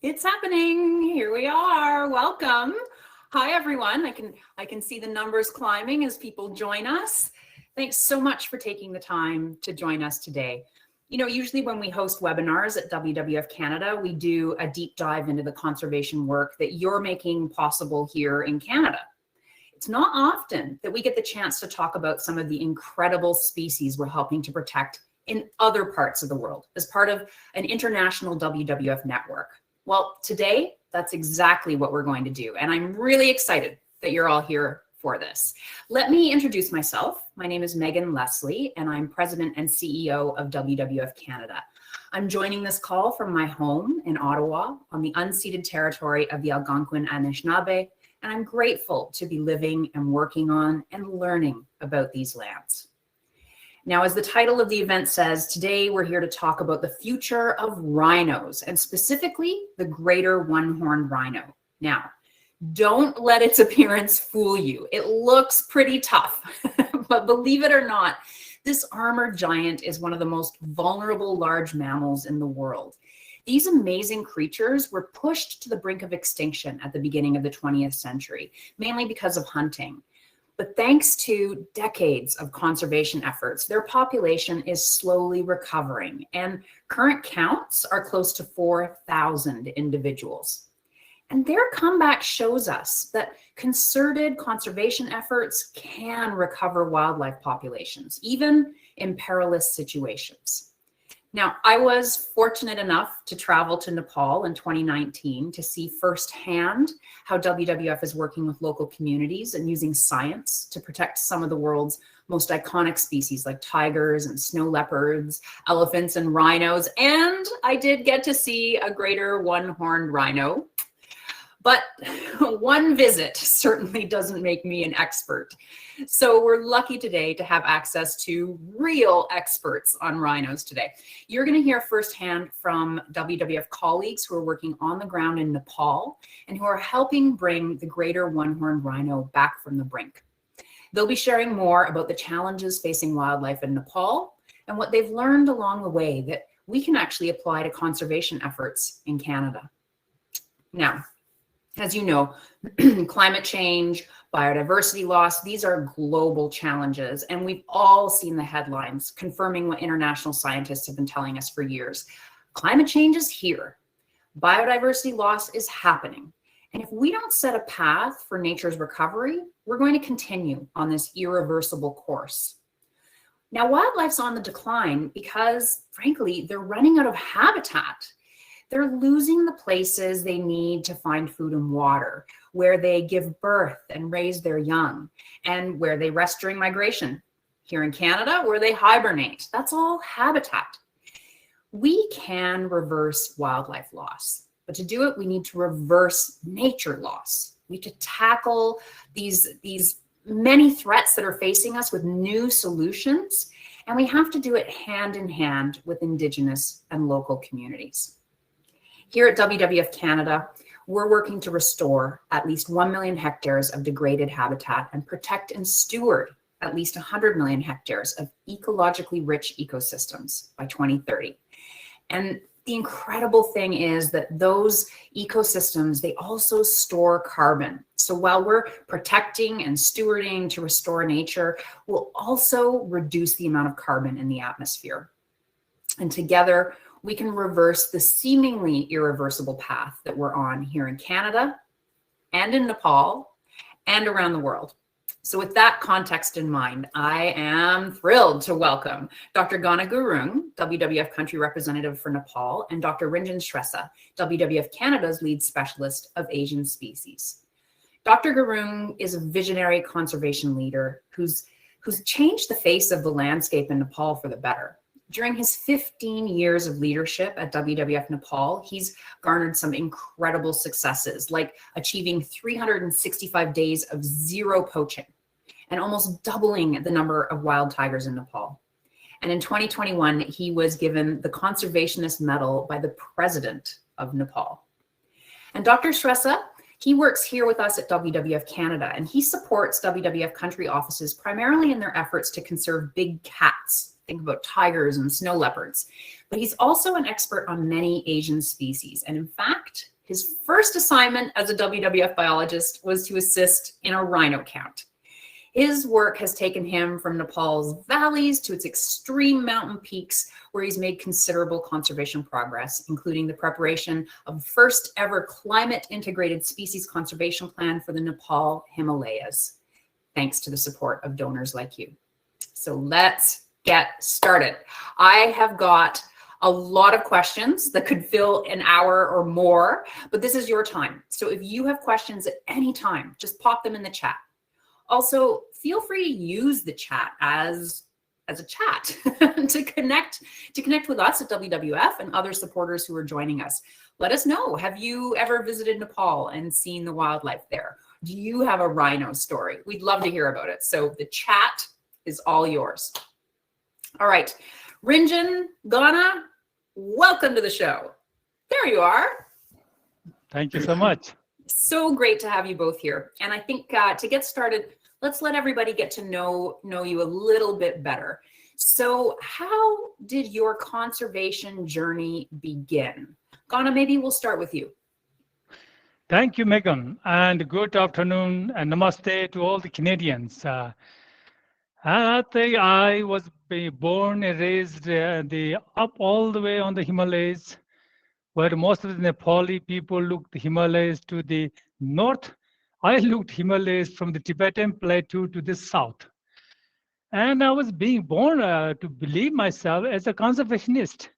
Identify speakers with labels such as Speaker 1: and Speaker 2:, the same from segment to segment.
Speaker 1: It's happening. Here we are. Welcome. Hi, everyone. I can see the numbers climbing as people join us. Thanks so much for taking the time to join us today. You know, usually when we host webinars at WWF-Canada, we do a deep dive into the conservation work that you're making possible here in Canada. It's not often that we get the chance to talk about some of the incredible species we're helping to protect in other parts of the world as part of an international WWF network. Well, today, that's exactly what we're going to do. And I'm really excited that you're all here for this. Let me introduce myself. My name is Megan Leslie, and I'm President and CEO of WWF Canada. I'm joining this call from my home in Ottawa on the unceded territory of the Algonquin Anishinaabe, and I'm grateful to be living and working on and learning about these lands. Now, as the title of the event says, today we're here to talk about the future of rhinos, and specifically the greater one-horned rhino. Now, don't let its appearance fool you. It looks pretty tough, but believe it or not, this armored giant is one of the most vulnerable large mammals in the world. These amazing creatures were pushed to the brink of extinction at the beginning of the 20th century, mainly because of hunting. But thanks to decades of conservation efforts, their population is slowly recovering, and current counts are close to 4,000 individuals. And their comeback shows us that concerted conservation efforts can recover wildlife populations, even in perilous situations. Now, I was fortunate enough to travel to Nepal in 2019 to see firsthand how WWF is working with local communities and using science to protect some of the world's most iconic species like tigers and snow leopards, elephants and rhinos. And I did get to see a greater one-horned rhino. But one visit certainly doesn't make me an expert. So we're lucky today to have access to real experts on rhinos today. You're going to hear firsthand from WWF colleagues who are working on the ground in Nepal and who are helping bring the greater one-horned rhino back from the brink. They'll be sharing more about the challenges facing wildlife in Nepal and what they've learned along the way that we can actually apply to conservation efforts in Canada. Now, as you know, climate change, biodiversity loss, these are global challenges, and we've all seen the headlines confirming what international scientists have been telling us for years. Climate change is here. Biodiversity loss is happening. And if we don't set a path for nature's recovery, we're going to continue on this irreversible course. Now, wildlife's on the decline because, frankly, they're running out of habitat. They're losing the places they need to find food and water, where they give birth and raise their young, and where they rest during migration. Here in Canada, where they hibernate. That's all habitat. We can reverse wildlife loss, but to do it, we need to reverse nature loss. We need to tackle these many threats that are facing us with new solutions, and we have to do it hand in hand with Indigenous and local communities. Here at WWF Canada, we're working to restore at least 1 million hectares of degraded habitat and protect and steward at least 100 million hectares of ecologically rich ecosystems by 2030. And the incredible thing is that those ecosystems, they also store carbon. So while we're protecting and stewarding to restore nature, we'll also reduce the amount of carbon in the atmosphere. And together, we can reverse the seemingly irreversible path that we're on here in Canada and in Nepal and around the world. So with that context in mind, I am thrilled to welcome Dr. Ghana Gurung, WWF Country Representative for Nepal, and Dr. Ranjan Shrestha, WWF Canada's lead specialist of Asian species. Dr. Gurung is a visionary conservation leader who's changed the face of the landscape in Nepal for the better. During his 15 years of leadership at WWF Nepal, he's garnered some incredible successes, like achieving 365 days of zero poaching and almost doubling the number of wild tigers in Nepal. And in 2021, he was given the Conservationist Medal by the President of Nepal. And Dr. Shrestha, he works here with us at WWF Canada, and he supports WWF country offices primarily in their efforts to conserve big cats. Think about tigers and snow leopards. But he's also an expert on many Asian species. And in fact, His first assignment as a WWF biologist was to assist in a rhino count. His work has taken him from Nepal's valleys to its extreme mountain peaks, where he's made considerable conservation progress, including the preparation of the first ever climate integrated species conservation plan for the Nepal Himalayas, thanks to the support of donors like you. So let's get started. I have got a lot of questions that could fill an hour or more, but this is your time. So if you have questions at any time, just pop them in the chat. Also, feel free to use the chat as a chat to connect with us at WWF and other supporters who are joining us. Let us know, have you ever visited Nepal and seen the wildlife there? Do you have a rhino story? We'd love to hear about it. So the chat is all yours. All right, Rinjan, Ghana, welcome to the show. There you are.
Speaker 2: Thank you so much.
Speaker 1: So great to have you both here. And I think to get started, let's let everybody get to know you a little bit better. So how did your conservation journey begin? Ghana, maybe we'll start with you.
Speaker 2: Thank you, Megan, and good afternoon and namaste to all the Canadians. I think I was born and raised up all the way on the Himalayas, where most of the Nepali people look the Himalayas to the north. I looked Himalayas from the Tibetan plateau to the south. And I was being born to believe myself as a conservationist.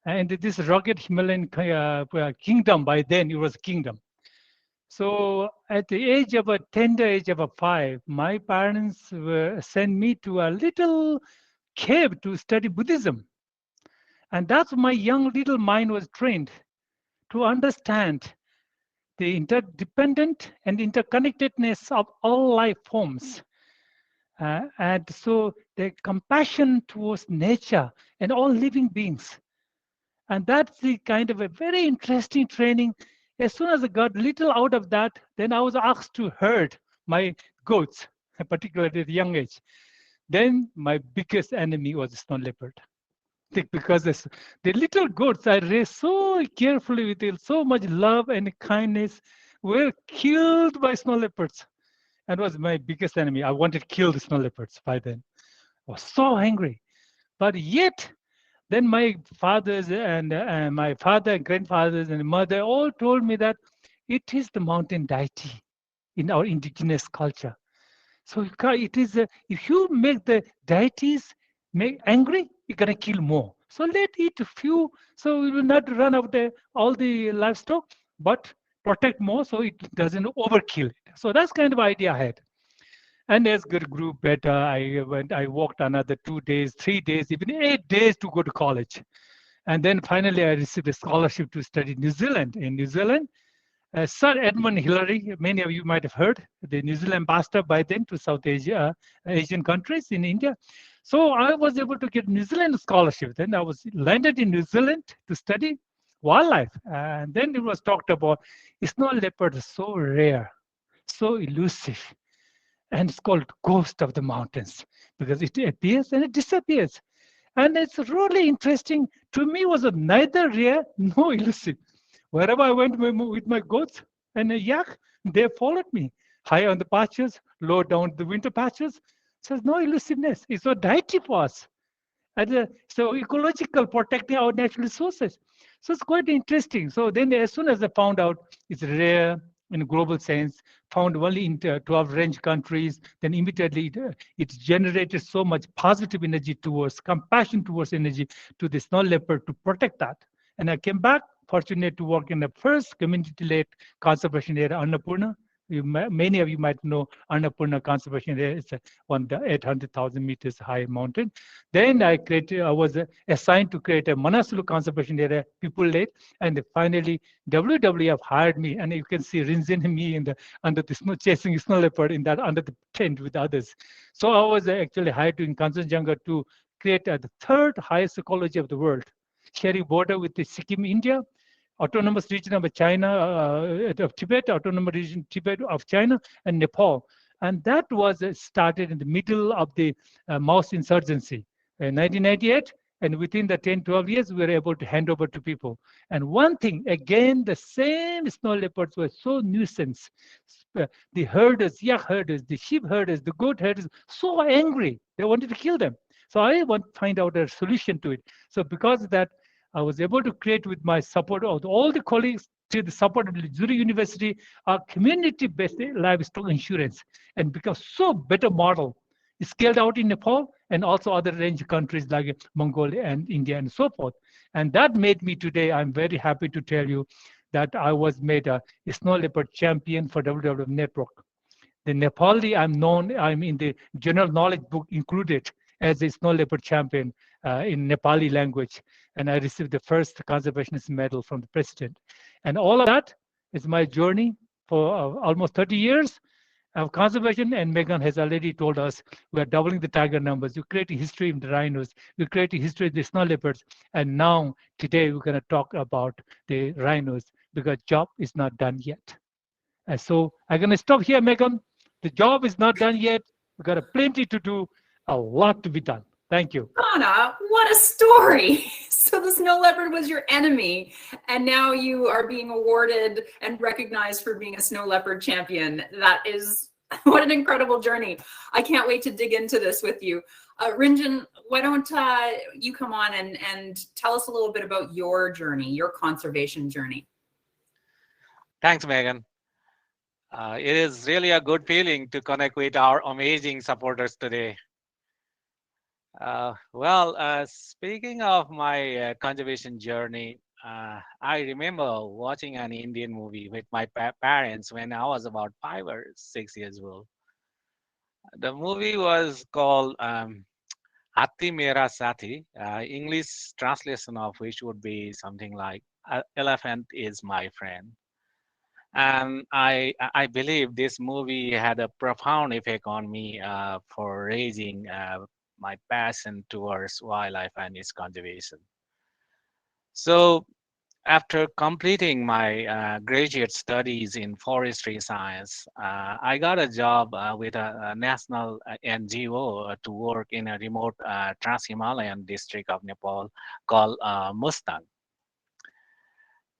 Speaker 2: And this rugged Himalayan kingdom, by then it was a kingdom. So at the age of a tender age of 5, my parents sent me to a little cave to study Buddhism. And that's my young little mind was trained to understand the interdependent and interconnectedness of all life forms. And so the compassion towards nature and all living beings. And that's the kind of a very interesting training. As soon as I got little out of that, then I was asked to herd my goats, particularly at a young age. Then my biggest enemy was the snow leopard. Because the little goats I raised so carefully with so much love and kindness were killed by snow leopards. And was my biggest enemy. I wanted to kill the snow leopards by then. I was so angry. But yet, then my fathers and my father, grandfathers, and mother all told me that it is the mountain deity in our indigenous culture. So it is if you make the deities angry, you're gonna kill more. So let it few, so we will not run out all the livestock, but protect more so it doesn't overkill it. So that's kind of idea I had. And as it grew better, I walked another 2 days, 3 days, even 8 days to go to college. And then finally I received a scholarship to study New Zealand. In New Zealand, Sir Edmund Hillary, many of you might have heard, the New Zealand ambassador by then to South Asia, Asian countries in India. So I was able to get New Zealand scholarship. Then I was landed in New Zealand to study wildlife. And then it was talked about, snow leopard is so rare, so elusive. And it's called ghost of the mountains because it appears and it disappears. And it's really interesting. To me, was neither rare nor elusive. Wherever I went with my goats and a yak, they followed me. High on the patches, low down the winter patches. So there's no elusiveness. It's a deity for us. And so ecological, protecting our natural resources. So it's quite interesting. So then as soon as I found out it's rare in a global sense, found only in 12 range countries, then immediately it generated so much positive energy towards, compassion towards energy to the snow leopard to protect that. And I came back, fortunate to work in the first community-led conservation area, Annapurna. Many of you might know Annapurna Conservation Area. It's on the 800,000 meters high mountain. Then I was assigned to create a Manasulu Conservation Area, people-led, and finally WWF hired me, and you can see Rinzin and me under the snow, chasing snow leopard under the tent with others. So I was actually hired in Kanchenjunga to create the third highest ecology of the world, sharing border with the Sikkim, India, autonomous region of China, of Tibet, autonomous region Tibet of China, and Nepal. And that was started in the middle of the Maoist insurgency. In 1998, And within the 10, 12 years, we were able to hand over to people. And one thing, again, the same snow leopards were so nuisance. The herders, yak herders, the sheep herders, the goat herders, so angry. They wanted to kill them. So I want to find out a solution to it. So because of that, I was able to create with my support of all the colleagues to the support of Zurich University, a community-based livestock insurance and become so better model scaled out in Nepal and also other range countries like Mongolia and India and so forth. And that made me today, I'm very happy to tell you that I was made a snow leopard champion for WWF Network. The Nepali, I'm in the general knowledge book included as a snow leopard champion in Nepali language. And I received the first conservationist medal from the president. And all of that is my journey for almost 30 years of conservation. And Megan has already told us we are doubling the tiger numbers. We create a history in the rhinos. We create a history of the snow leopards. And now, today, we're going to talk about the rhinos because job is not done yet. And so I'm going to stop here, Megan. The job is not done yet. We've got plenty to do, a lot to be done. Thank you.
Speaker 1: Anna, what a story. So the snow leopard was your enemy, and now you are being awarded and recognized for being a snow leopard champion. That is, what an incredible journey. I can't wait to dig into this with you. Rinjan, why don't you come on and tell us a little bit about your journey, your conservation journey.
Speaker 3: Thanks, Megan. It is really a good feeling to connect with our amazing supporters today. Speaking of my conservation journey, I remember watching an Indian movie with my parents when I was about 5 or 6 years old. The movie was called Hathi Mera Sathi, English translation of which would be something like Elephant is my friend. And I believe this movie had a profound effect on me for raising my passion towards wildlife and its conservation. So after completing my graduate studies in forestry science, I got a job with a national NGO to work in a remote Trans-Himalayan district of Nepal called Mustang.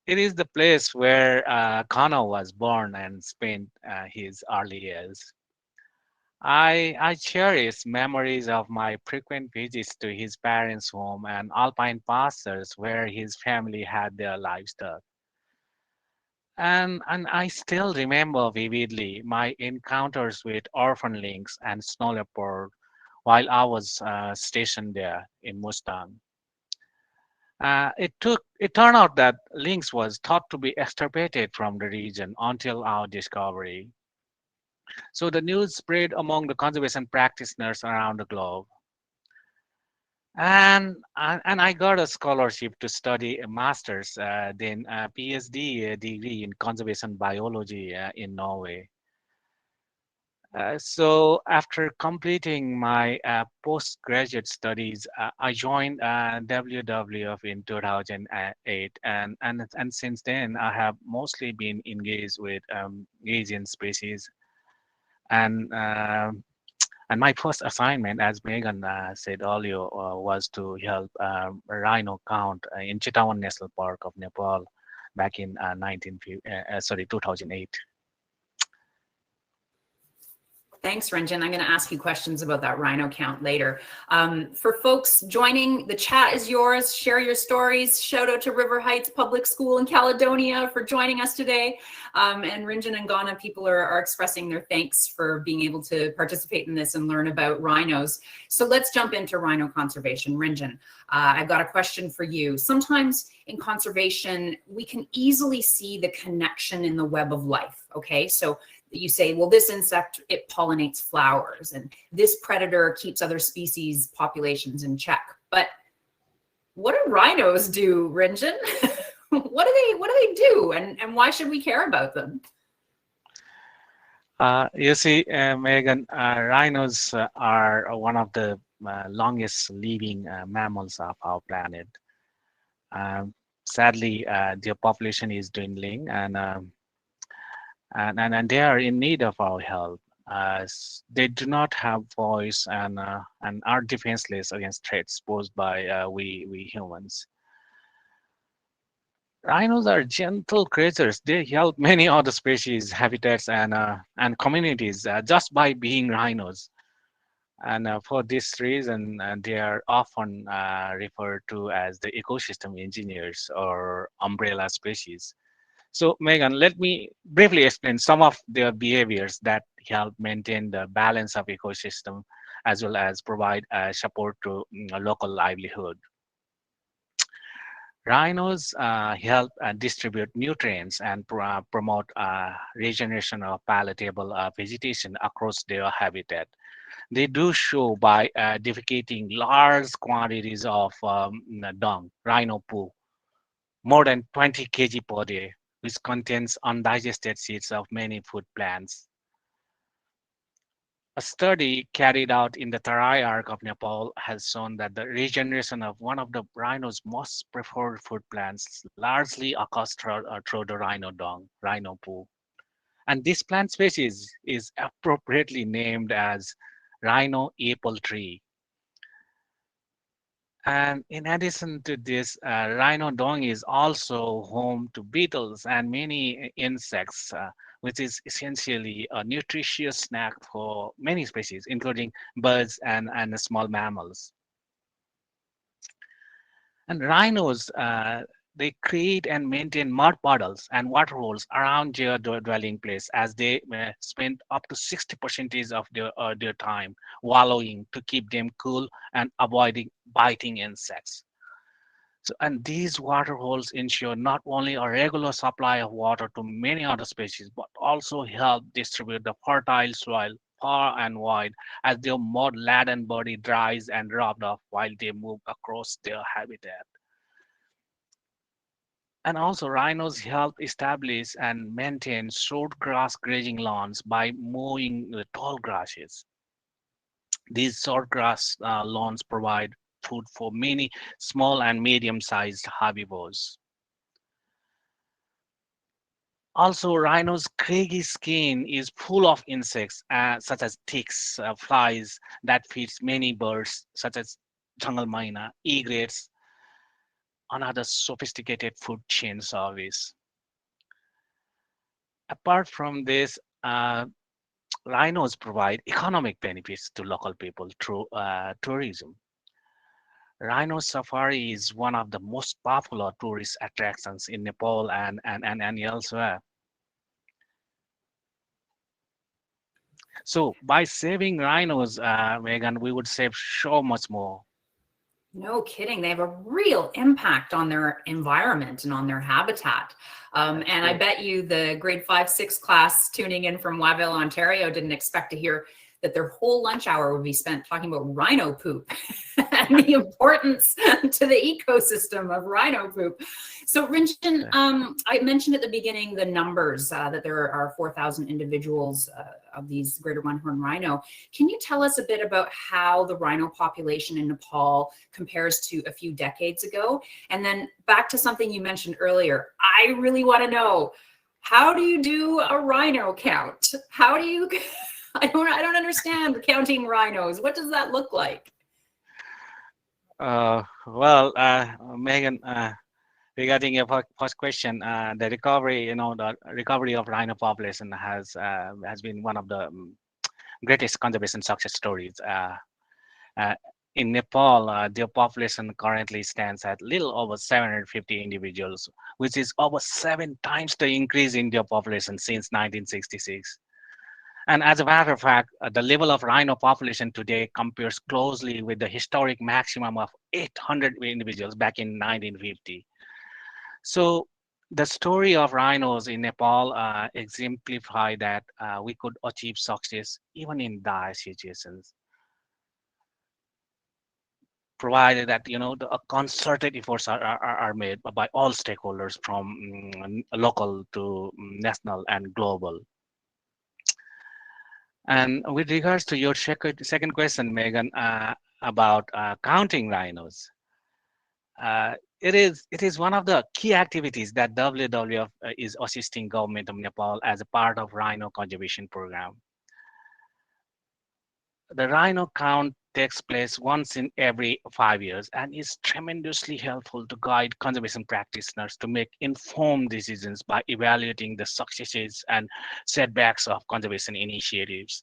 Speaker 3: It is the place where Kano was born and spent his early years. I cherish memories of my frequent visits to his parents' home and alpine pastures where his family had their livestock. And I still remember vividly my encounters with orphan lynx and snow leopard while I was stationed there in Mustang. It turned out that lynx was thought to be extirpated from the region until our discovery. So the news spread among the conservation practitioners around the globe. And I got a scholarship to study a master's, then a PhD degree in conservation biology in Norway. So after completing my postgraduate studies, I joined WWF in 2008, and since then I have mostly been engaged with Asian species, and and my first assignment, as Megan said earlier, was to help rhino count in Chitawan National Park of Nepal back in 2008.
Speaker 1: Thanks, Ranjan. I'm going to ask you questions about that rhino count later. For folks joining, the chat is yours. Share your stories. Shout out to River Heights Public School in Caledonia for joining us today. And Ranjan and Ghana people are expressing their thanks for being able to participate in this and learn about rhinos. So let's jump into rhino conservation. Ranjan, I've got a question for you. Sometimes in conservation, we can easily see the connection in the web of life. Okay, so you say, well, this insect, it pollinates flowers, and this predator keeps other species populations in check. But what do rhinos do, Ranjan? What do they do, and why should we care about them?
Speaker 3: You see, Megan, rhinos are one of the longest living mammals of our planet. Sadly, their population is dwindling, and they are in need of our help. They do not have voice and are defenseless against threats posed by we humans. Rhinos are gentle creatures. They help many other species, habitats, and communities just by being rhinos. And for this reason, they are often referred to as the ecosystem engineers or umbrella species. So, Megan, let me briefly explain some of their behaviors that help maintain the balance of ecosystem as well as provide support to a local livelihood. Rhinos help distribute nutrients and promote regeneration of palatable vegetation across their habitat. They do so by defecating large quantities of dung, rhino poo, more than 20 kg per day, which contains undigested seeds of many food plants. A study carried out in the Tarai Arc of Nepal has shown that the regeneration of one of the rhino's most preferred food plants largely occurs through the rhino dung, rhino poo. And this plant species is appropriately named as rhino apple tree. And in addition to this, rhino dung is also home to beetles and many insects, which is essentially a nutritious snack for many species, including birds and small mammals. And rhinos, they create and maintain mud puddles and water holes around their dwelling place as they spend up to 60% of their time wallowing to keep them cool and avoiding biting insects. So, and these water holes ensure not only a regular supply of water to many other species, but also help distribute the fertile soil far and wide as their mud-laden body dries and rubbed off while they move across their habitat. And also, rhinos help establish and maintain short grass grazing lawns by mowing the tall grasses. These short grass lawns provide food for many small and medium-sized herbivores. Also, rhino's craggy skin is full of insects such as ticks, flies that feeds many birds such as jungle myna, egrets, and other sophisticated food chain service. Apart from this, rhinos provide economic benefits to local people through tourism. Rhino safari is one of the most popular tourist attractions in Nepal and elsewhere. So by saving rhinos, Megan, we would save so much more.
Speaker 1: No kidding. They have a real impact on their environment and on their habitat. And I bet you the grade 5, 6 class tuning in from Waville, Ontario didn't expect to hear that their whole lunch hour would be spent talking about rhino poop and the importance to the ecosystem of rhino poop. So Rinchen, I mentioned at the beginning the numbers, that there are 4,000 individuals of these greater one-horned rhino. Can you tell us a bit about how the rhino population in Nepal compares to a few decades ago? And then back to something you mentioned earlier, I really want to know, how do you do a rhino count? How do you... I don't understand counting rhinos. What does that look like?
Speaker 3: Megan, regarding your first question, the recovery, the recovery of rhino population has been one of the greatest conservation success stories. Uh, in Nepal, their population currently stands at little over 750 individuals, which is over 7 times the increase in their population since 1966. And as a matter of fact, the level of rhino population today compares closely with the historic maximum of 800 individuals back in 1950. So the story of rhinos in Nepal exemplify that we could achieve success even in dire situations, provided that the concerted efforts are made by all stakeholders from local to national and global. And with regards to your second question, Megan, about counting rhinos, it is one of the key activities that WWF is assisting government of Nepal as a part of rhino conservation program. The rhino count takes place once in every 5 years and is tremendously helpful to guide conservation practitioners to make informed decisions by evaluating the successes and setbacks of conservation initiatives.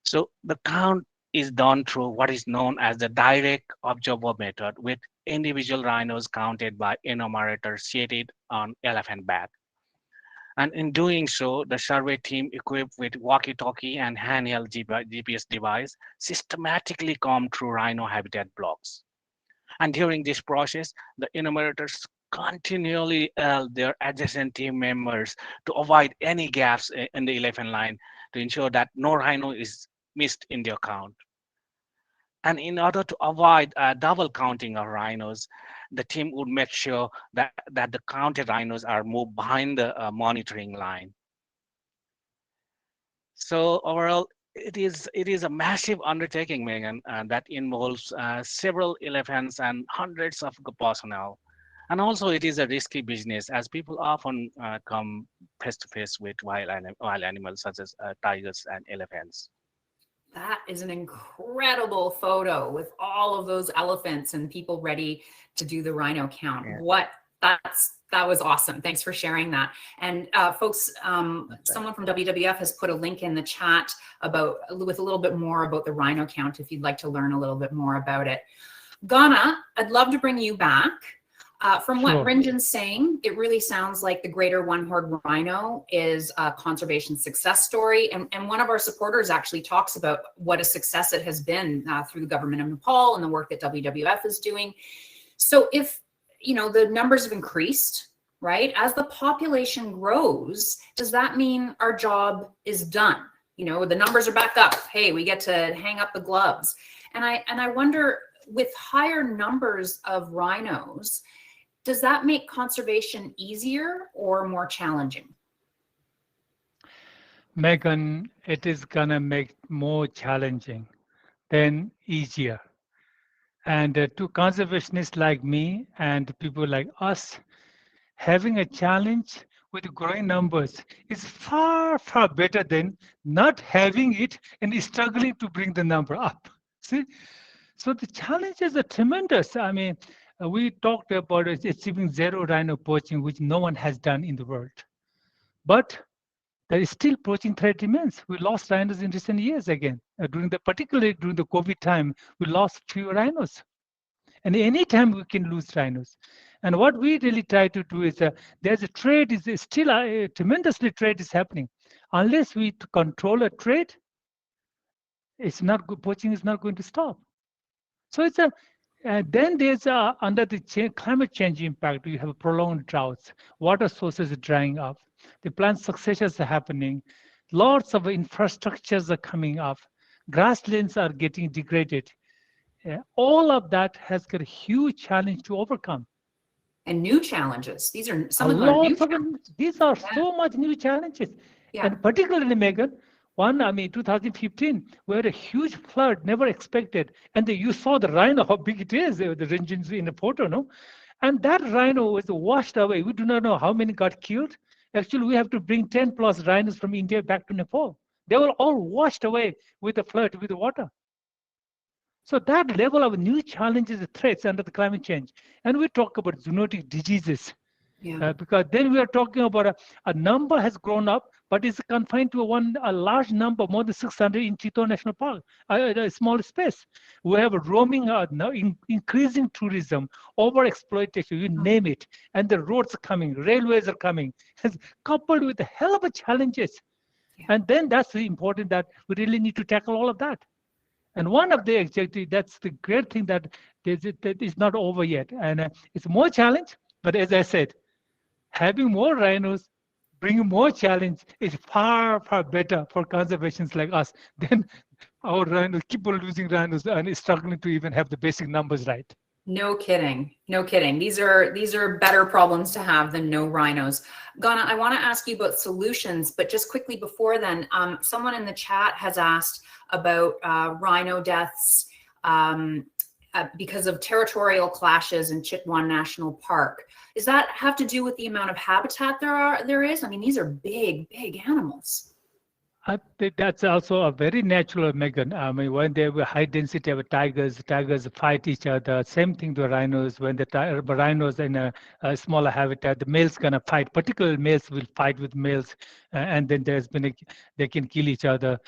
Speaker 3: So the count is done through what is known as the direct observer method, with individual rhinos counted by enumerators seated on elephant back. And in doing so, the survey team equipped with walkie-talkie and handheld GPS device systematically comb through rhino habitat blocks. And during this process, the enumerators continually their adjacent team members to avoid any gaps in the elephant line to ensure that no rhino is missed in their count. And in order to avoid double counting of rhinos, the team would make sure that the counted rhinos are moved behind the monitoring line. So overall, it is a massive undertaking, Megan, that involves several elephants and hundreds of personnel. And also, it is a risky business as people often come face to face with wild animals such as tigers and elephants.
Speaker 1: That is an incredible photo with all of those elephants and people ready to do the rhino count.
Speaker 3: Yeah.
Speaker 1: That was awesome. Thanks for sharing that. And folks, someone from WWF has put a link in the chat with a little bit more about the rhino count if you'd like to learn a little bit more about it. Ghana, I'd love to bring you back. From what
Speaker 2: Sure.
Speaker 1: Rinjan's saying, it really sounds like the greater one-horned rhino is a conservation success story. And one of our supporters actually talks about what a success it has been through the government of Nepal and the work that WWF is doing. So if, the numbers have increased, right? As the population grows, does that mean our job is done? The numbers are back up. Hey, we get to hang up the gloves. And I wonder, with higher numbers of rhinos, does that make conservation easier or more challenging?
Speaker 2: Megan, it is gonna make more challenging than easier. And to conservationists like me and people like us, having a challenge with growing numbers is far, far better than not having it and struggling to bring the number up. See? So the challenges are tremendous. I mean, we talked about achieving zero rhino poaching, which no one has done in the world. But there is still poaching threat remains. We lost rhinos in recent years again. Particularly during the COVID time, we lost few rhinos. And any time we can lose rhinos. And what we really try to do is there's a trade is still tremendously trade is happening. Unless we control a trade, it's not good. Poaching is not going to stop. So it's then there's under the climate change impact, you have prolonged droughts, water sources are drying up, the plant successions are happening, lots of infrastructures are coming up, grasslands are getting degraded. All of that has got a huge challenge to overcome.
Speaker 1: And new challenges. These are
Speaker 2: A
Speaker 1: some of them are new
Speaker 2: lot of them,
Speaker 1: challenges.
Speaker 2: these are
Speaker 1: Yeah.
Speaker 2: so much new challenges.
Speaker 1: Yeah.
Speaker 2: And particularly, Megan, 2015, we had a huge flood, never expected. And you saw the rhino, how big it is, the engines in the photo, no? And that rhino was washed away. We do not know how many got killed. Actually, we have to bring 10 plus rhinos from India back to Nepal. They were all washed away with the flood, with the water. So that level of new challenges, threats under the climate change. And we talk about zoonotic diseases.
Speaker 1: Yeah.
Speaker 2: Because then we are talking about a number has grown up, but it's confined to a large number, more than 600 in Chittor National Park, a small space. We have a roaming, now increasing tourism, over exploitation, you name it, and the roads are coming, railways are coming, coupled with a hell of a challenges.
Speaker 1: Yeah.
Speaker 2: And then that's the important that we really need to tackle all of that. And one of the objectives, that's the great thing that is not over yet. And it's more challenge, but as I said, having more rhinos, bringing more challenge is far, far better for conservationists like us than our rhinos, keep on losing rhinos and struggling to even have the basic numbers right.
Speaker 1: No kidding. No kidding. These are better problems to have than no rhinos. Ghana, I want to ask you about solutions, but just quickly before then, someone in the chat has asked about rhino deaths because of territorial clashes in Chitwan National Park. Does that have to do with the amount of habitat there is? I mean, these are big, big animals.
Speaker 2: I think that's also a very natural, Megan. I mean, when they were high density of tigers fight each other. Same thing to rhinos. When the rhinos in a smaller habitat, the males gonna fight. Particularly males will fight with males, and then they can kill each other,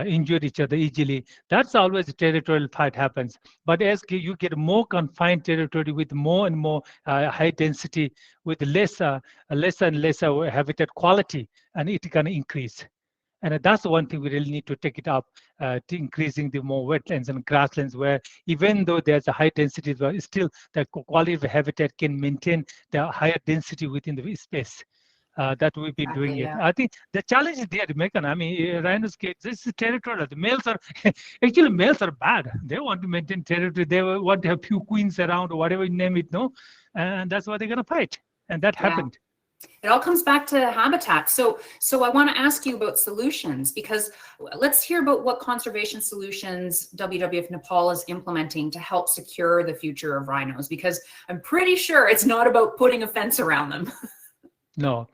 Speaker 2: injure each other easily. That's always a territorial fight happens. But as you get more confined territory with more and more high density, with lesser and lesser habitat quality, and it gonna increase. And that's the one thing we really need to take it up to increasing the more wetlands and grasslands where even though there's a high density, but still the quality of the habitat can maintain the higher density within the space. That we've been doing
Speaker 1: Exactly,
Speaker 2: it.
Speaker 1: yeah.
Speaker 2: I think the challenge is there, Megan. I mean, rhinos, this is territorial. The males are actually males are bad. They want to maintain territory. They want to have few queens around or whatever you name it, no, and that's why they're gonna fight. And that
Speaker 1: Yeah.
Speaker 2: happened.
Speaker 1: It all comes back to habitat. So I want to ask you about solutions, because let's hear about what conservation solutions WWF Nepal is implementing to help secure the future of rhinos, because I'm pretty sure it's not about putting a fence around them.
Speaker 2: No,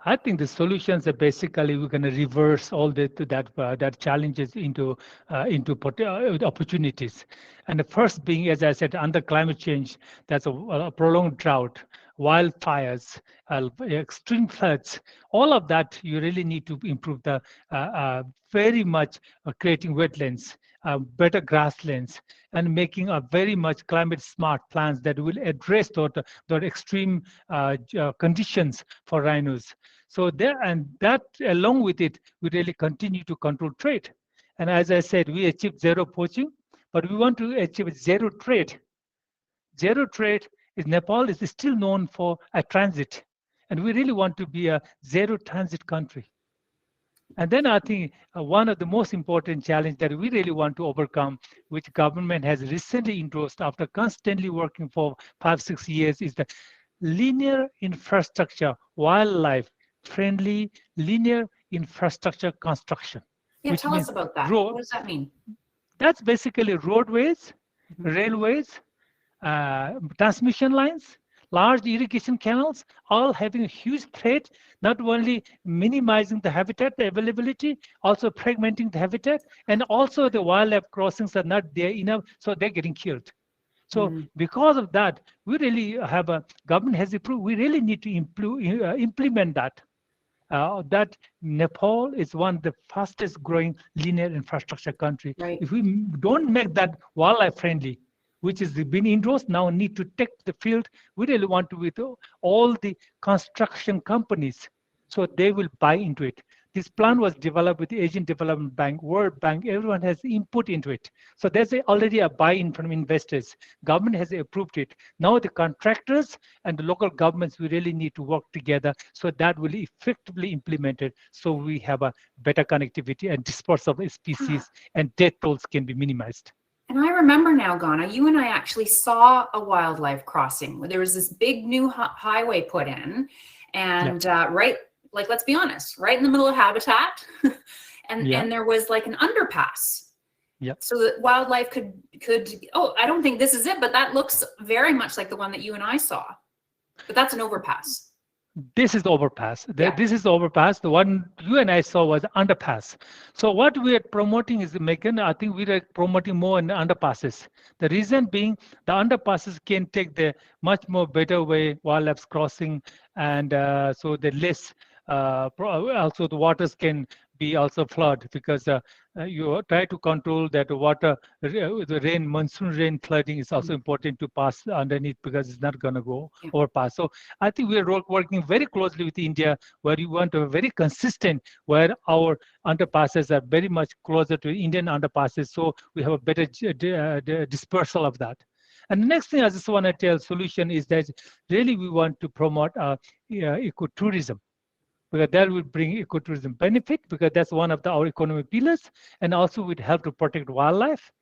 Speaker 2: I think the solutions are basically we're going to reverse all that challenges into opportunities. And the first being, as I said, under climate change, that's a prolonged drought, wildfires, extreme floods. All of that you really need to improve the very much creating wetlands, better grasslands, and making a very much climate smart plans that will address those extreme conditions for rhinos. So there, and that along with it, we really continue to control trade. And as I said, we achieved zero poaching, but we want to achieve zero trade. Zero trade is Nepal is still known for a transit, and we really want to be a zero transit country. And then I think one of the most important challenge that we really want to overcome, which government has recently endorsed after constantly working for 5-6 years, is the linear infrastructure, wildlife friendly linear infrastructure construction,
Speaker 1: Yeah,
Speaker 2: which
Speaker 1: tell us
Speaker 2: means
Speaker 1: about that.
Speaker 2: road.
Speaker 1: What does that mean?
Speaker 2: That's basically roadways,
Speaker 1: Mhm.
Speaker 2: railways, transmission lines, large irrigation canals, all having a huge threat, not only minimizing the habitat availability, also fragmenting the habitat, and also the wildlife crossings are not there enough, so they're getting killed. So
Speaker 1: Mhm.
Speaker 2: because of that, we really have a government has approved. We really need to implement that. That Nepal is one of the fastest growing linear infrastructure country.
Speaker 1: Right.
Speaker 2: If we don't make that wildlife friendly, which is been endorsed now need to take the field, we really want to with all the construction companies, so they will buy into it. This plan was developed with the Asian Development Bank, World Bank, everyone has input into it. So there's already a buy-in from investors. Government has approved it. Now the contractors and the local governments, we really need to work together so that will effectively implemented so we have a better connectivity and dispersal of
Speaker 1: Yeah.
Speaker 2: species and death tolls can be minimized.
Speaker 1: And I remember now, Ghana, you and I actually saw a wildlife crossing where there was this big new highway put in,
Speaker 2: Yeah,
Speaker 1: and right, like, let's be honest, right in the middle of habitat, and
Speaker 2: yeah,
Speaker 1: there was like an underpass,
Speaker 2: yeah.
Speaker 1: so that wildlife could. Oh, I don't think this is it, but that looks very much like the one that you and I saw. But that's an overpass.
Speaker 2: This is the overpass.
Speaker 1: Yeah.
Speaker 2: This is the overpass. The one you and I saw was underpass. So what we are promoting is, Megan, I think we are promoting more in the underpasses. The reason being the underpasses can take the much more better way wildlife crossing, and so the less also the waters can be also flood because you try to control that water, the rain, monsoon rain flooding is also important to pass underneath because it's not going to go
Speaker 1: Yeah.
Speaker 2: overpass. So I think we are working very closely with India, where you want to be very consistent, where our underpasses are very much closer to Indian underpasses, so we have a better dispersal of that. And the next thing I just want to tell solution is that really we want to promote ecotourism, because that will bring ecotourism benefit, because that's one of our economic pillars, and also would help to protect wildlife.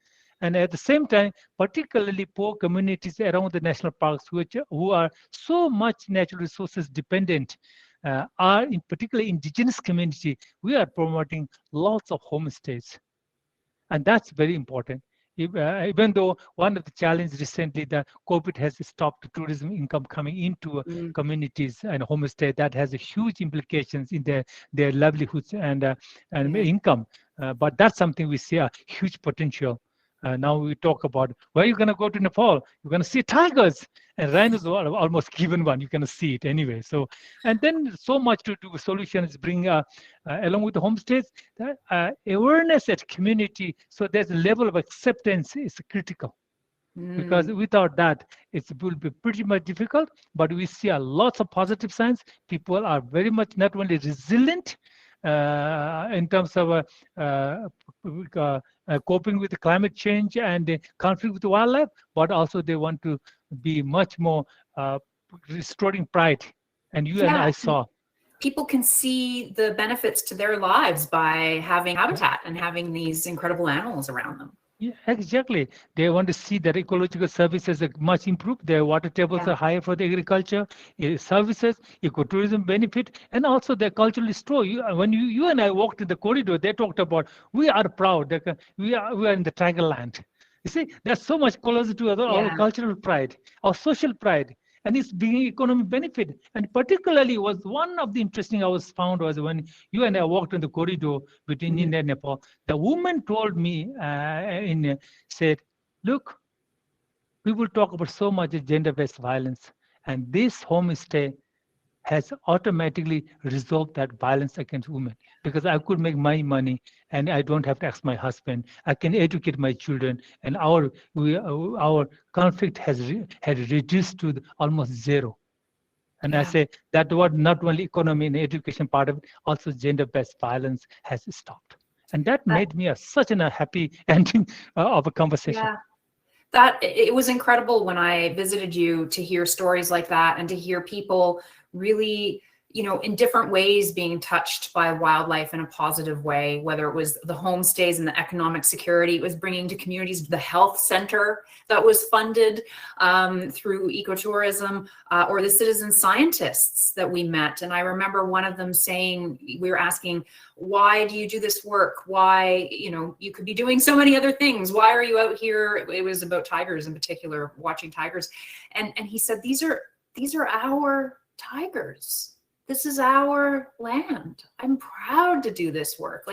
Speaker 2: And at the same time, particularly poor communities around the national parks, who are so much natural resources dependent, are in particular indigenous community, we are promoting lots of homestays. And that's very important. Even though one of the challenges recently, the COVID has stopped tourism income coming into
Speaker 1: Mm,
Speaker 2: communities and homestay, that has a huge implications in their livelihoods and
Speaker 1: yeah.
Speaker 2: income. But that's something we see a huge potential. Now we talk about where you're going to go to Nepal. You're going to see tigers and rhinos are almost given one. You're going to see it anyway. So, and then so much to do solutions bring along with the homestays, that awareness at community. So there's a level of acceptance is critical, because
Speaker 1: Mm,
Speaker 2: without that it will be pretty much difficult. But we see a lots of positive signs. People are very much not only resilient in terms of coping with the climate change and the conflict with the wildlife, but also they want to be much more restoring pride. And you and
Speaker 1: yeah.
Speaker 2: I saw.
Speaker 1: People can see the benefits to their lives by having habitat and having these incredible animals around them.
Speaker 2: Yeah, exactly. They want to see that ecological services are much improved. Their water tables
Speaker 1: Yeah.
Speaker 2: are higher for the agriculture services, ecotourism benefit, and also their cultural story. When you and I walked in the corridor, they talked about we are proud that we are in the Tiger Land. You see, there's so much closer to our
Speaker 1: Yeah.
Speaker 2: cultural pride, our social pride, and it's being economic benefit. And particularly was one of the interesting I was found was when you and I walked in the corridor between
Speaker 1: Mhm.
Speaker 2: India and Nepal. The woman told me said, look, people talk about so much gender-based violence, and this homestay has automatically resolved that violence against women, because I could make my money and I don't have to ask my husband. I can educate my children, and our conflict had reduced to almost zero. And I
Speaker 1: Yeah.
Speaker 2: say that was not only economy and education part of it, also gender-based violence has stopped. And that
Speaker 1: That,
Speaker 2: made me such a happy ending of a conversation.
Speaker 1: yeah. That it was incredible when I visited you to hear stories like that and to hear people really, in different ways being touched by wildlife in a positive way, whether it was the homestays and the economic security it was bringing to communities, the health center that was funded through ecotourism, or the citizen scientists that we met. And I remember one of them saying, we were asking, why do you do this work? Why, you could be doing so many other things. Why are you out here? It was about tigers in particular, watching tigers. And he said, these are our tigers. This is our land. I'm proud to do this work.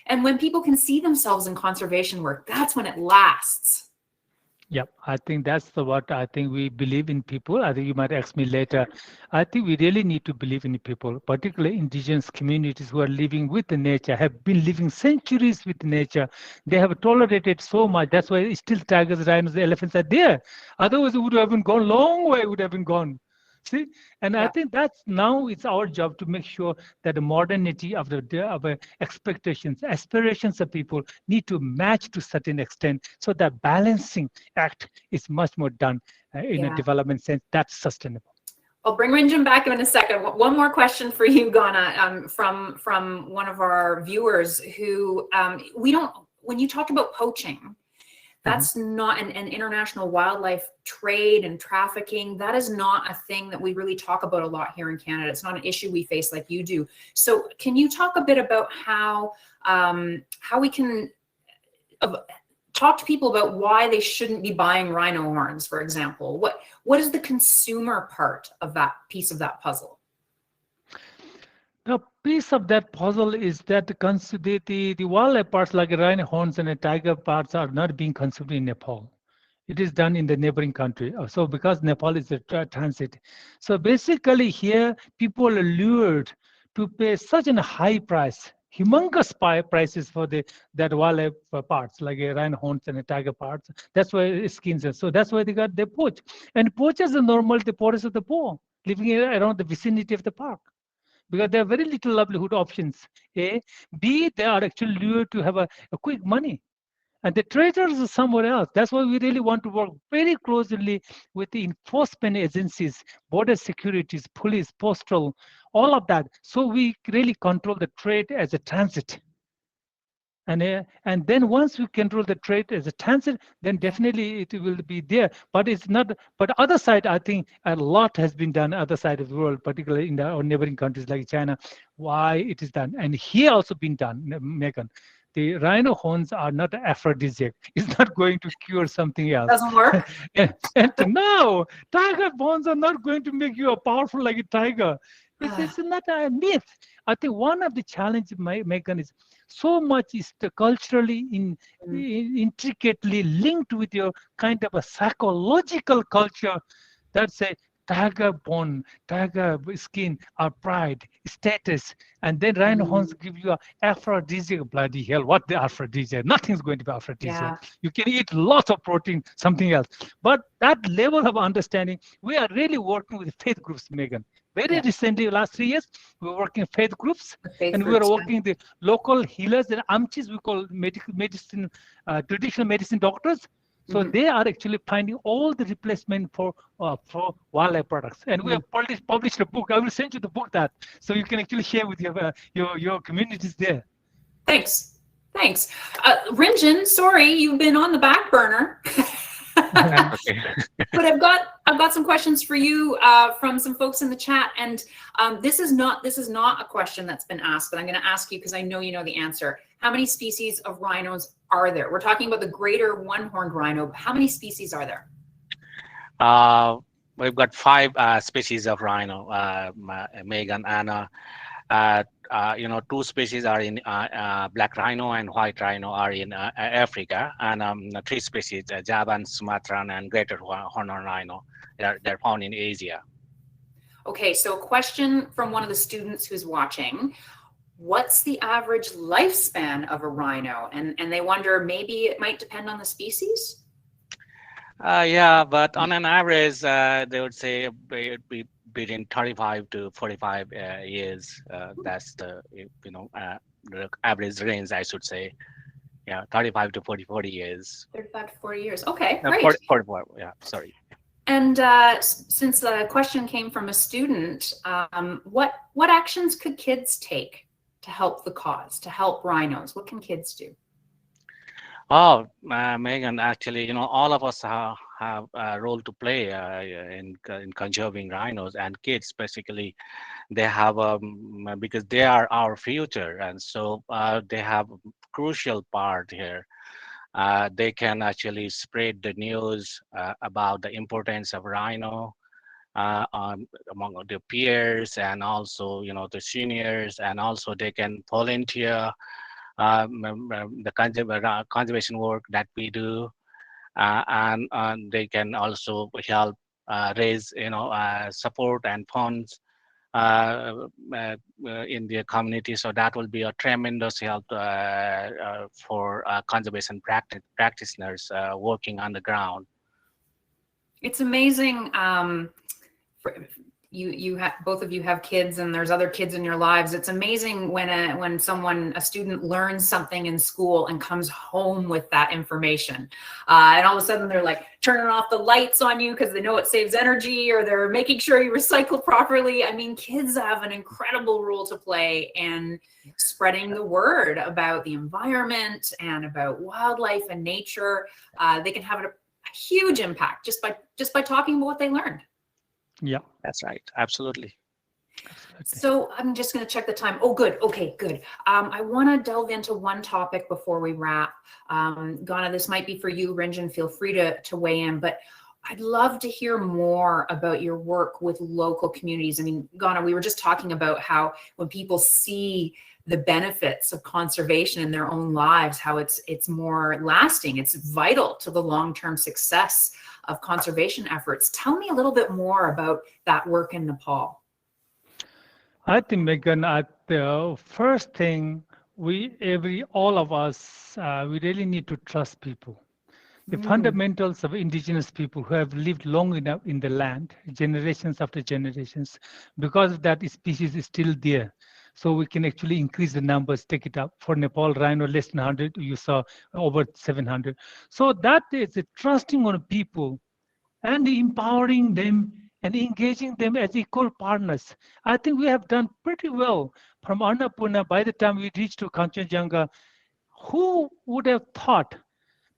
Speaker 1: And when people can see themselves in conservation work, that's when it lasts.
Speaker 2: Yep, I think that's what I think we believe in people. I think you might ask me later. I think we really need to believe in people, particularly indigenous communities who are living with the nature, have been living centuries with nature. They have tolerated so much. That's why still tigers, rhinos, elephants are there. Otherwise, it would have been gone long way. It would have been gone. See, and I
Speaker 1: Yeah.
Speaker 2: think that's now it's our job to make sure that the modernity of the expectations, aspirations of people need to match to certain extent, so that balancing act is much more done in a
Speaker 1: Yeah.
Speaker 2: development sense that's sustainable.
Speaker 1: I'll bring Ranjan back in a second. One more question for you, Ghana, from one of our viewers who when you talk about poaching, that's not an international wildlife trade and trafficking. That is not a thing that we really talk about a lot here in Canada. It's not an issue we face like you do. So can you talk a bit about how we can talk to people about why they shouldn't be buying rhino horns, for example? What is the consumer part of that piece of that puzzle?
Speaker 2: The piece of that puzzle is that the wildlife parts like rhino horns and the tiger parts are not being consumed in Nepal. It is done in the neighboring country. So because Nepal is a transit. So basically here, people are lured to pay such a high price, humongous prices for that wildlife parts, like a rhino horns and a tiger parts. That's why skins are. So that's why they poach. And poachers are normally the poorest of the poor, living around the vicinity of the park, because there are very little livelihood options. A, B, they are actually lured to have a quick money. And the traders are somewhere else. That's why we really want to work very closely with the enforcement agencies, border securities, police, postal, all of that. So we really control the trade as a transit. And then once we control the trade as a transit, then definitely it will be there. But it's not. But other side, I think a lot has been done. Other side of the world, particularly in our neighboring countries like China, why it is done, and here also been done, Megan. the rhino horns are not aphrodisiac. It's not going to cure something else.
Speaker 1: Doesn't work.
Speaker 2: And no, tiger horns are not going to make you a powerful like a tiger. It's not a myth. I think one of the challenges, Megan, is so much is culturally intricately linked with your kind of a psychological culture that say tiger bone, tiger skin are pride, status, and then rhino horns give you a aphrodisiac. Bloody hell, what the aphrodisiac? Nothing's going to be aphrodisiac.
Speaker 1: Yeah.
Speaker 2: You can eat lots of protein, something else. But that level of understanding, we are really working with faith groups, Megan. Very recently, last 3 years, we were working faith groups, and we are working the local healers and amchis, we call medicine, traditional medicine doctors. So they are actually finding all the replacement for wildlife products. And we have published a book. I will send you the book that, so you can actually share with your communities there.
Speaker 1: Thanks. Rinjan, sorry, you've been on the back burner.
Speaker 3: Okay.
Speaker 1: But I've got some questions for you from some folks in the chat, and this is not a question that's been asked, but I'm going to ask you because I know you know the answer. How many species of rhinos are there? We're talking about the greater one-horned rhino. How many species are there?
Speaker 3: We've got 5 species of rhino, Megan, and 2 species are in black rhino and white rhino are in Africa, and 3 species, Javan, Sumatran, and greater horned rhino, they're found in Asia.
Speaker 1: Okay, so a question from one of the students who's watching. What's the average lifespan of a rhino? And they wonder maybe it might depend on the species?
Speaker 3: Yeah, but on an average, they would say it would be between 35 to 45 years. That's the the average range, I should say. Yeah, 35 to 40 years.
Speaker 1: 35 to 40 years. Okay, great.
Speaker 3: 44, yeah, sorry.
Speaker 1: And since the question came from a student, what actions could kids take to help the cause, to help rhinos? What can kids do?
Speaker 3: Oh, Megan, actually, all of us have a role to play in conserving rhinos, and kids basically, they have because they are our future, and so they have a crucial part here. They can actually spread the news about the importance of rhino among their peers, and also the seniors, and also they can volunteer the conservation work that we do, and they can also help raise support and funds in their community. So that will be a tremendous help for conservation practitioners working on the ground.
Speaker 1: It's amazing. You have, both of you have kids, and there's other kids in your lives. It's amazing when a student learns something in school and comes home with that information, and all of a sudden they're like turning off the lights on you because they know it saves energy, or they're making sure you recycle properly. I mean, kids have an incredible role to play in spreading the word about the environment and about wildlife and nature. They can have a huge impact just by talking about what they learned.
Speaker 2: Yeah,
Speaker 3: that's right. Absolutely.
Speaker 1: So I'm just going to check the time. Oh, good. Okay, good. I want to delve into one topic before we wrap. Ghana, this might be for you. Rinjan, feel free to weigh in, but I'd love to hear more about your work with local communities. I mean, Ghana, we were just talking about how when people see the benefits of conservation in their own lives, how it's more lasting, it's vital to the long-term success of conservation efforts. Tell me a little bit more about that work in Nepal.
Speaker 2: I think, Megan, the first thing all of us, we really need to trust people. The fundamentals of indigenous people who have lived long enough in the land, generations after generations, because of that species is still there. So we can actually increase the numbers, take it up. For Nepal, rhino less than 100, you saw over 700. So that is a trusting on people and empowering them and engaging them as equal partners. I think we have done pretty well from Annapurna. By the time we reached to Kanchenjunga, who would have thought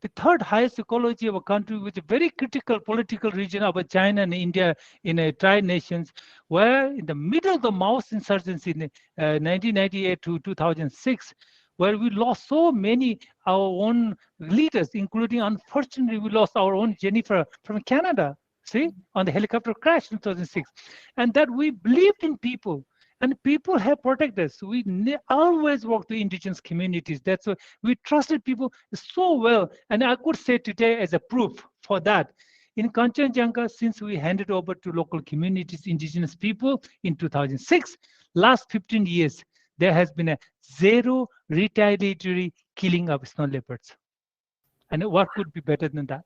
Speaker 2: the third highest ecology of a country with a very critical political region of China and India in a tri-nations, where in the middle of the Mao's insurgency in 1998 to 2006, where we lost so many our own leaders, including, unfortunately, we lost our own Jennifer from Canada, see, on the helicopter crash in 2006. And that we believed in people, and people have protected us. We always work with indigenous communities. That's why we trusted people so well. And I could say today as a proof for that, in Kanchenjunga, since we handed over to local communities, indigenous people in 2006, last 15 years, there has been a zero retaliatory killing of snow leopards. And what could be better than that?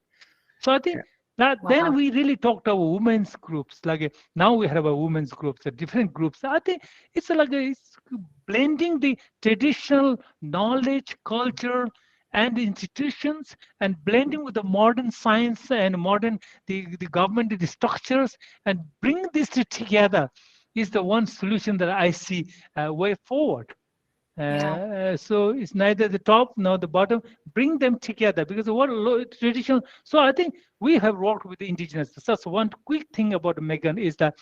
Speaker 2: So I think that then
Speaker 1: Wow.
Speaker 2: we really talked about women's groups. Like now we have a women's groups, different groups. I think it's like it's blending the traditional knowledge, culture, and institutions, and blending with the modern science and modern the government, the structures, and bring this together is the one solution that I see way forward.
Speaker 1: Yeah.
Speaker 2: So it's neither the top nor the bottom. Bring them together because what traditional. So I think we have worked with the indigenous. So one quick thing about Megan is that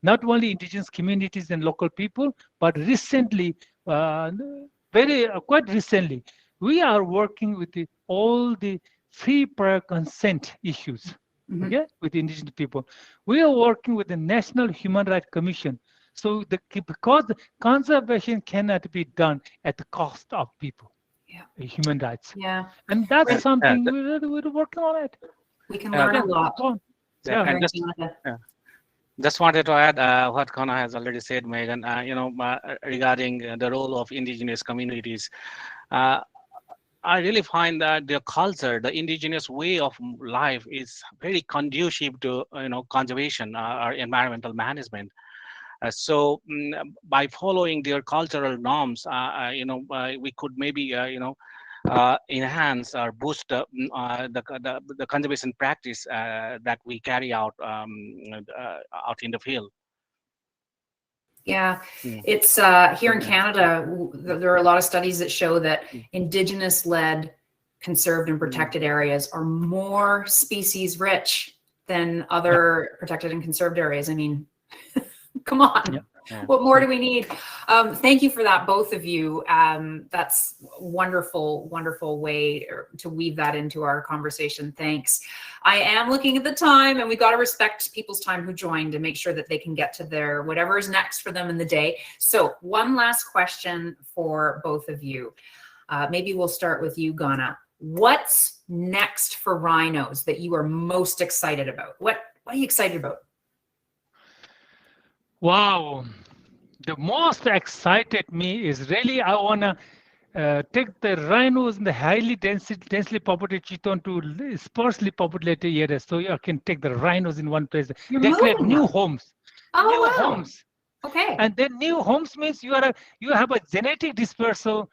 Speaker 2: not only indigenous communities and local people, but recently, quite recently, we are working with all the free prior consent issues.
Speaker 1: Mhm.
Speaker 2: Okay, with indigenous people, we are working with the National Human Rights Commission. So because the conservation cannot be done at the cost of people, human rights,
Speaker 1: Yeah.
Speaker 2: and that's
Speaker 3: And,
Speaker 2: something we're working on it.
Speaker 1: We can learn a lot.
Speaker 3: yeah,
Speaker 1: here
Speaker 3: and
Speaker 1: in Canada.
Speaker 3: just wanted to add what Connor has already said, Megan. Regarding the role of indigenous communities, uh, I really find that their culture, the indigenous way of life, is very conducive to conservation or environmental management. By following their cultural norms, we could maybe enhance or boost the conservation practice that we carry out in the field.
Speaker 1: Yeah,
Speaker 3: Mm.
Speaker 1: it's here in Canada, there are a lot of studies that show that Indigenous-led conserved and protected areas are more species rich than other protected and conserved areas. I mean, come on.
Speaker 3: Yeah.
Speaker 1: What more do we need? Thank you for that, both of you. That's wonderful, wonderful way to weave that into our conversation. Thanks. I am looking at the time, and we got to respect people's time who joined and make sure that they can get to their whatever is next for them in the day. So one last question for both of you. Maybe we'll start with you, Ghana. What's next for Rhinos that you are most excited about? What are you excited about?
Speaker 2: Wow, the most excited me is really I wanna take the rhinos in the highly densely populated Chiton to sparsely populated areas, so you can take the rhinos in one place.
Speaker 1: You're
Speaker 2: They create
Speaker 1: moving
Speaker 2: new
Speaker 1: them.
Speaker 2: homes,
Speaker 1: Oh,
Speaker 2: new
Speaker 1: wow.
Speaker 2: homes,
Speaker 1: Okay.
Speaker 2: and then new homes means you have a genetic dispersal.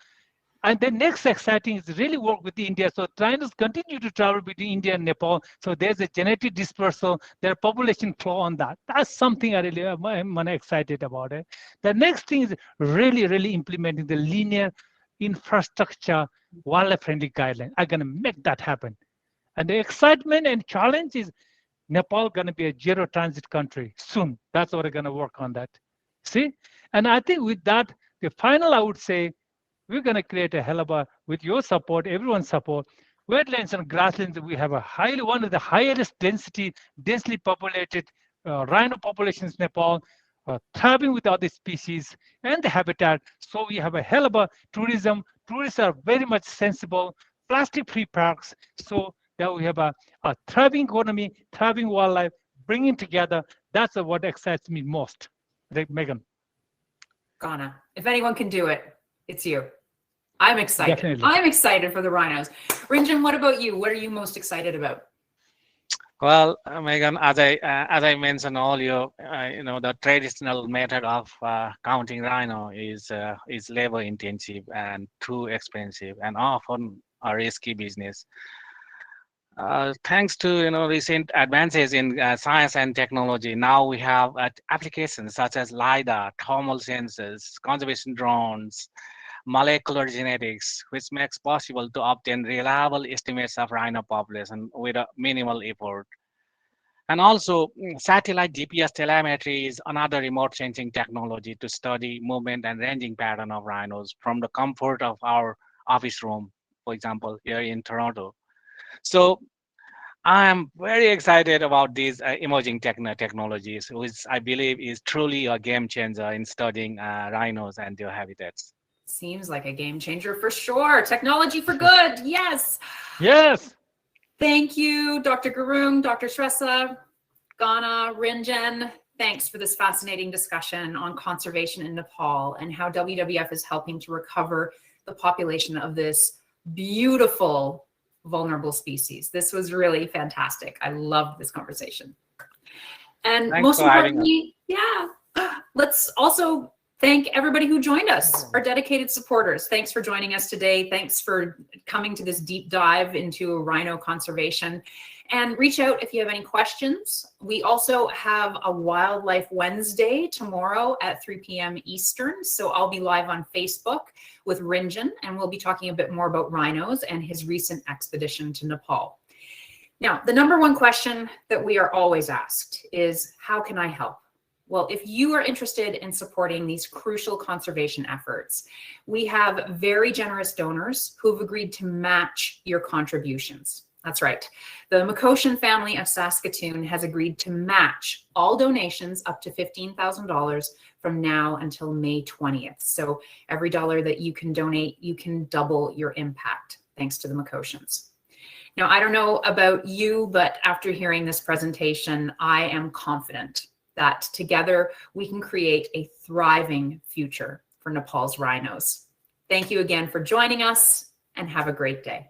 Speaker 2: And the next exciting is really work with India. So rhinos continue to travel between India and Nepal. So there's a genetic dispersal, their population flow on that. That's something I really am excited about it. The next thing is really, really implementing the linear infrastructure wildlife friendly guideline. I'm gonna make that happen. And the excitement and challenge is Nepal gonna be a zero transit country soon. That's what we're gonna work on that. See? And I think with that, the final I would say, we're going to create a hell of a, with your support, everyone's support, wetlands and grasslands. We have one of the highest densely populated rhino populations in Nepal, thriving with other species and the habitat. So we have a hell of a tourism. Tourists are very much sensible, plastic-free parks. So that we have a thriving economy, thriving wildlife, bringing together. That's what excites me most. Megan.
Speaker 1: Ghana. If anyone can do it, it's you. I'm excited.
Speaker 2: Definitely.
Speaker 1: I'm excited for the rhinos. Rinjan, what about you? What are you most excited about?
Speaker 3: Well, Megan, as I mentioned earlier, the traditional method of counting rhino is labor intensive and too expensive and often a risky business. Thanks to recent advances in science and technology, now we have applications such as LiDAR, thermal sensors, conservation drones, molecular genetics, which makes possible to obtain reliable estimates of rhino population with a minimal effort. And also, satellite GPS telemetry is another remote sensing technology to study movement and ranging pattern of rhinos from the comfort of our office room, for example, here in Toronto. So I am very excited about these emerging technologies, which I believe is truly a game changer in studying rhinos and their habitats.
Speaker 1: Seems like a game changer for sure. Technology for good. Yes.
Speaker 2: Yes.
Speaker 1: Thank you, Dr. Gurung, Dr. Shrestha, Ghana, Rinjan. Thanks for this fascinating discussion on conservation in Nepal and how WWF is helping to recover the population of this beautiful vulnerable species. This was really fantastic. I loved this conversation. And
Speaker 3: Thanks
Speaker 1: most
Speaker 3: for having us.
Speaker 1: importantly, let's also thank everybody who joined us, our dedicated supporters. Thanks for joining us today. Thanks for coming to this deep dive into rhino conservation. And reach out if you have any questions. We also have a Wildlife Wednesday tomorrow at 3 p.m. Eastern. So I'll be live on Facebook with Rinjan, and we'll be talking a bit more about rhinos and his recent expedition to Nepal. Now, the number one question that we are always asked is, how can I help? Well, if you are interested in supporting these crucial conservation efforts, we have very generous donors who have agreed to match your contributions. That's right. The Makoshan family of Saskatoon has agreed to match all donations up to $15,000 from now until May 20th. So every dollar that you can donate, you can double your impact, thanks to the Makoshans. Now, I don't know about you, but after hearing this presentation, I am confident that together we can create a thriving future for Nepal's rhinos. Thank you again for joining us, and have a great day.